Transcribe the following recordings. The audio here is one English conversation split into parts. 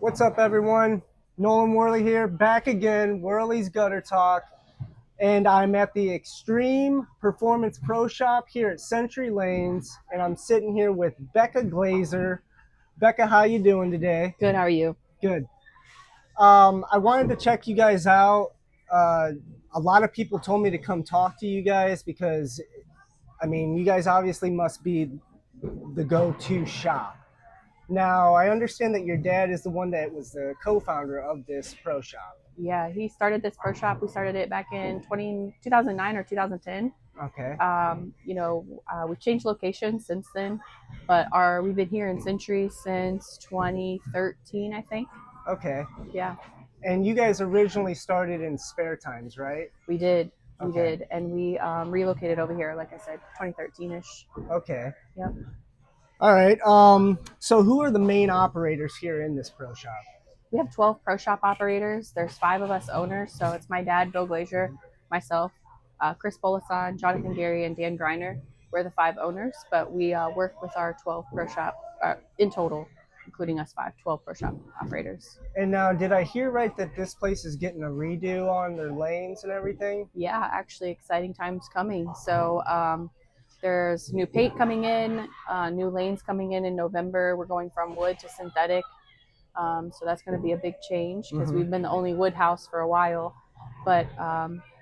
What's up, everyone? Nolan Worley here, back again, Worley's Gutter Talk. And I'm at the Extreme Performance Pro Shop here at Century Lanes, and I'm sitting here with Becca Glazier. Becca, how you doing today? Good, how are you? Good. I wanted to check you guys out. A lot of people told me to come talk to you guys because, you guys obviously must be the go-to shop. Now, I understand that your dad is the one that was the co-founder of this pro shop. Yeah, he started this pro shop. We started it back in 2009 or 2010. Okay. We've changed locations since then, but we've been here in Century since 2013, I think. Okay. Yeah, And you guys originally started in spare times, right? we did. We Okay. did. And we relocated over here, like I said, 2013-ish. Okay. Yep. All right. So who are the main operators here in this pro shop? We have 12 pro shop operators. There's 5 of us owners. So it's my dad, Bill Glazier, myself, Chris Bolasan, Jonathan Gary, and Dan Griner. We're the 5 owners, but we work with our 12 pro shop in total, including us 12 pro shop operators. And now, did I hear right that this place is getting a redo on their lanes and everything? Yeah, actually, exciting times coming. So there's new paint coming in, new lanes coming in November. We're going from wood to synthetic. So that's going to be a big change because we've been the only wood house for a while, but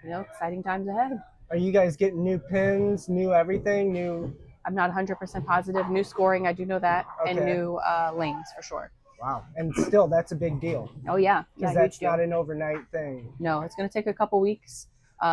exciting times ahead. Are you guys getting new pins, new everything, new? I'm not 100% positive. New scoring, I do know that, and Okay. new lanes for sure. Wow. And still, that's a big deal Oh yeah, because yeah, that's huge deal. not an overnight thing. No, it's going to take a couple weeks.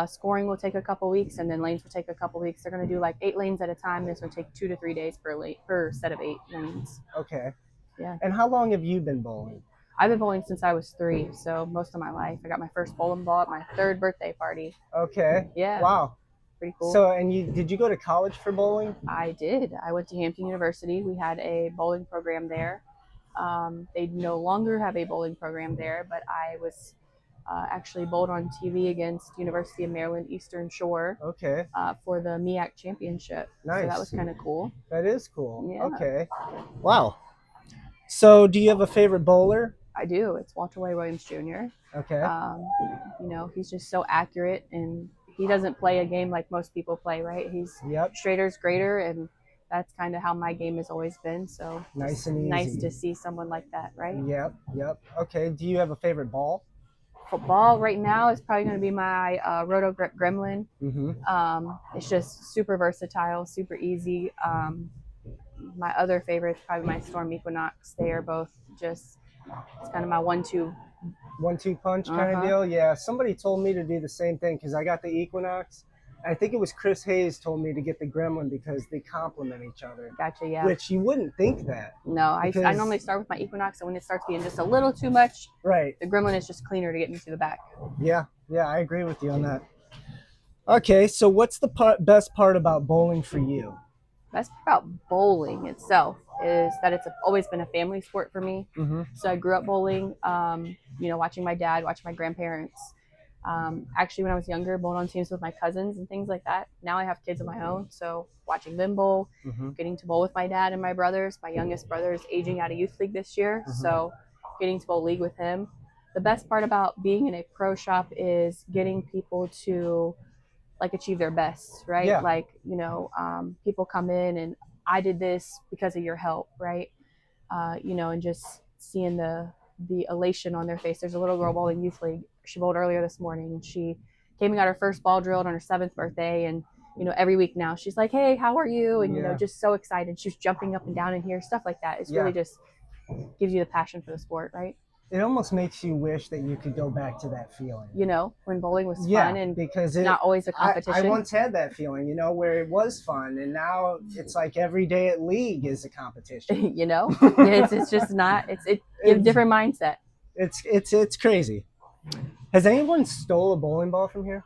Scoring will take a couple weeks, and then lanes will take a couple weeks. They're going to do like 8 lanes at a time. This will take 2 to 3 days per set of 8 lanes. Okay. Yeah. And how long have you been bowling? I've been bowling since I was 3, so most of my life. I got my first bowling ball at my 3rd birthday party. Okay. Yeah. Wow. Pretty cool. So, and did you go to college for bowling? I did. I went to Hampton University. We had a bowling program there. They no longer have a bowling program there, but I was actually bowled on TV against University of Maryland Eastern Shore. Okay. For the MEAC championship. Nice. So that was kind of cool. That is cool. Yeah. Okay. Wow. So, do you have a favorite bowler? I do. It's Walter Way Williams Jr. Okay. He's just so accurate, and he doesn't play a game like most people play, right? He's straighter's greater, and that's kind of how my game has always been. So nice and easy. Nice to see someone like that, right? Yep. Okay. Do you have a favorite ball? Football right now is probably going to be my Roto Gremlin. It's just super versatile, super easy. My other favorite is probably my Storm Equinox. They are both just, it's kind of my 1-2 punch kind of deal. Yeah, somebody told me to do the same thing because I got the Equinox. I think it was Chris Hayes told me to get the Gremlin because they complement each other. Gotcha, yeah. Which you wouldn't think that. No, I normally start with my Equinox, and when it starts being just a little too much, right, the Gremlin is just cleaner to get me to the back. Yeah, I agree with you on that. Okay, so what's the best part about bowling for you? Best part about bowling itself is that it's always been a family sport for me. So I grew up bowling, watching my dad, watching my grandparents. Actually, when I was younger, bowled on teams with my cousins and things like that. Now I have kids of my own, so watching them bowl, getting to bowl with my dad and my brothers. My youngest brother is aging out of youth league this year, so getting to bowl league with him. The best part about being in a pro shop is getting people to achieve their best, right? Yeah. People come in and I did this because of your help, right? And just seeing the elation on their face. There's a little girl bowling youth league. She bowled earlier this morning, and she came and got her first ball drilled on her 7th birthday. And every week now she's like, "Hey, how are you?" And just so excited. She's jumping up and down in here, stuff like that. It's really just gives you the passion for the sport, right? It almost makes you wish that you could go back to that feeling. When bowling was fun and because it's not always a competition. I once had that feeling, where it was fun, and now it's like every day at league is a competition. It's just not. It's a different mindset. It's crazy. Has anyone stole a bowling ball from here?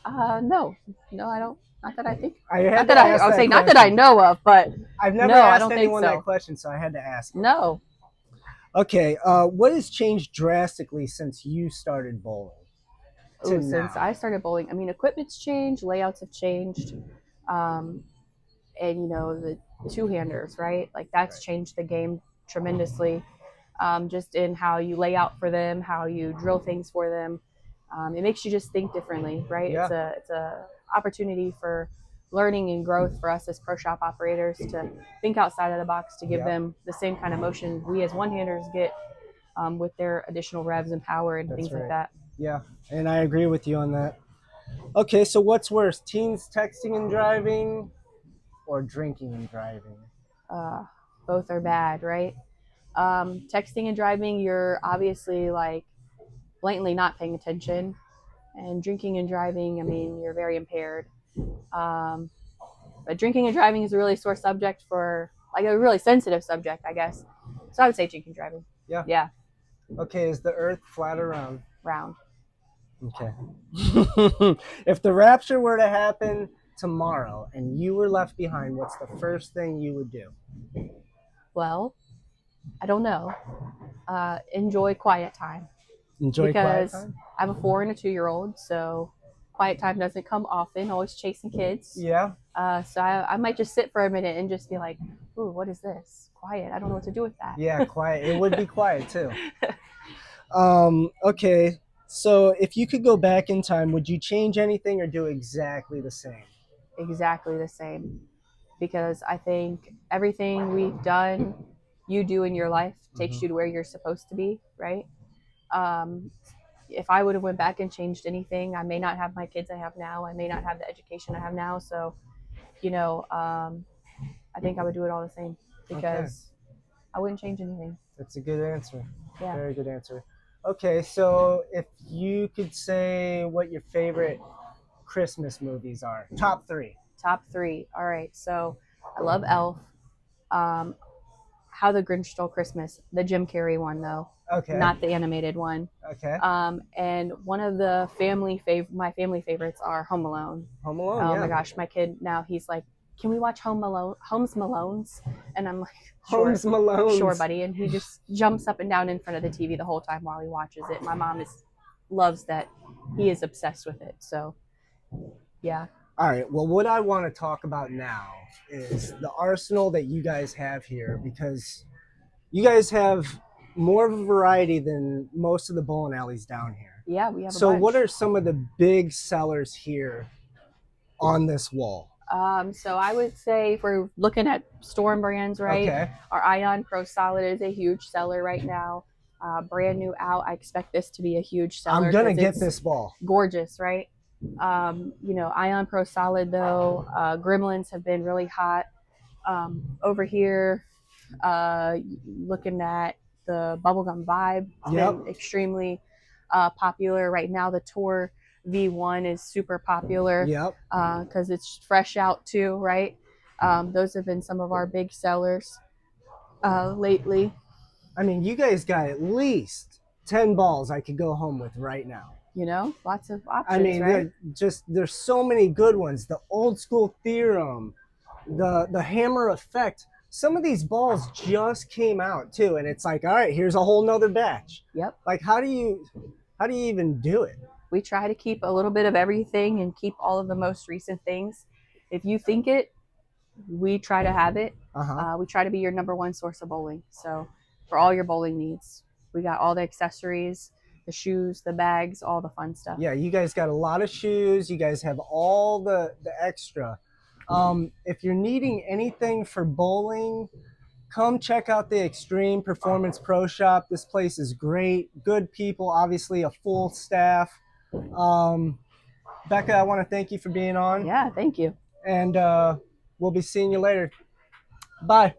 No, I don't. Not that I think. Not that I know of, but I've never asked anyone that question, so I had to ask. No. Okay, what has changed drastically since you started bowling? Since I started bowling, equipment's changed, layouts have changed, and the two-handers, right? Like that's changed the game tremendously. just in how you lay out for them, how you drill things for them. It makes you just think differently, right? Yeah. It's a opportunity for learning and growth for us as pro shop operators to think outside of the box to give them the same kind of motion we as one-handers get with their additional revs and power and things like that. Yeah, and I agree with you on that. Okay, so what's worse, teens texting and driving or drinking and driving? Uh, Both are bad, right? Texting and driving, you're obviously like blatantly not paying attention. And drinking and driving, I mean, you're very impaired. Um, but drinking and driving is a really sore subject for, like, a really sensitive subject, I guess. So I would say drinking and driving. Yeah. Yeah. Okay, is the earth flat or round? Round. Okay. If the rapture were to happen tomorrow and you were left behind, what's the first thing you would do? Well, I don't know. Enjoy quiet time. Enjoy quiet Because time? I have a 4 and a 2-year-old, so quiet time doesn't come often, always chasing kids. Yeah. So I might just sit for a minute and just be like, ooh, what is this? Quiet. I don't know what to do with that. Yeah, quiet. It would be quiet too. Okay. So if you could go back in time, would you change anything or do exactly the same? Exactly the same. Because I think everything we've done, you do in your life takes you to where you're supposed to be, right? Um, if I would have went back and changed anything, I may not have my kids I have now. I may not have the education I have now. So, I think I would do it all the same because I wouldn't change anything. That's a good answer. Yeah. Very good answer. Okay, so if you could say what your favorite Christmas movies are, top three. Top three. All right. So I love Elf. Um, How the Grinch Stole Christmas, the Jim Carrey one though, Okay. not the animated one. Okay. And one of the my family favorites are Home Alone. Home Alone. Oh yeah. my gosh, my kid now he's like, can we watch Holmes Malone's? And I'm like, sure, Holmes Malone. sure, buddy. And he just jumps up and down in front of the TV the whole time while he watches it. My mom loves that. He is obsessed with it. So, yeah. All right. Well, what I want to talk about now is the arsenal that you guys have here, because you guys have more of a variety than most of the bowling alleys down here. Yeah, we have. So, a bunch. what are some of the big sellers here on this wall? So I would say if we're looking at storm brands, right? Okay. Our Ion Pro Solid is a huge seller right now. Brand new out. I expect this to be a huge seller. I'm gonna get this ball. Gorgeous, right? Ion Pro Solid though, Gremlins have been really hot. Over here, looking at the Bubblegum Vibe, it's been extremely popular right now. The Tour V1 is super popular. Yep. Because it's fresh out too, right? Those have been some of our big sellers lately. I mean, you guys got at least 10 balls I could go home with right now. Lots of options. I mean, right? there's so many good ones. The Old School Theorem, the Hammer Effect. Some of these balls just came out too, and it's like, all right, here's a whole nother batch. Yep. Like, how do you even do it? We try to keep a little bit of everything and keep all of the most recent things. If you think it, we try to have it. We try to be your number one source of bowling. So for all your bowling needs, we got all the accessories, the shoes, the bags, all the fun stuff. Yeah, you guys got a lot of shoes. You guys have all the extra. If you're needing anything for bowling, come check out the Extreme Performance Pro Shop. This place is great. Good people, obviously a full staff. Becca, I want to thank you for being on. Yeah, thank you. And we'll be seeing you later. Bye.